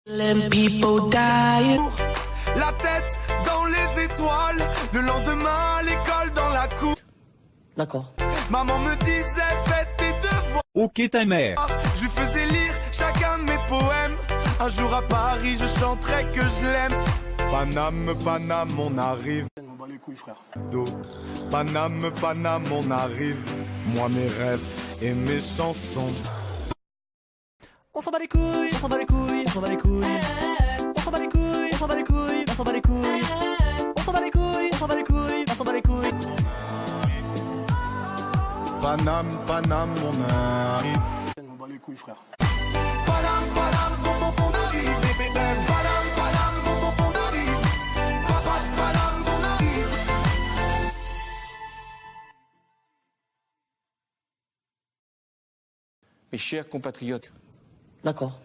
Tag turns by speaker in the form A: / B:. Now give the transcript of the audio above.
A: La tête dans les étoiles, le lendemain à l'école dans la cour.
B: D'accord.
A: Maman me disait fais tes devoirs.
C: Ok ta mère.
A: Je lui faisais lire chacun de mes poèmes. Un jour à Paris je chanterai que je l'aime. Paname, Paname, on arrive.
D: On bat les couilles, frère.
A: Paname, Paname, on arrive. Moi mes rêves et mes chansons.
B: On s'en bat les couilles, on s'en bat les couilles, on s'en bat les couilles. On s'en bat les couilles, on s'en bat les couilles, on s'en bat les couilles. On s'en bat les couilles, on s'en bat les couilles, on s'en bat les couilles.
A: Paname, Paname, on arrive.
D: On bat les couilles, frère.
A: Paname, Paname, on arrive. Paname, Paname, on arrive. Paname, on arrive.
E: Mes chers compatriotes,
B: D'accord.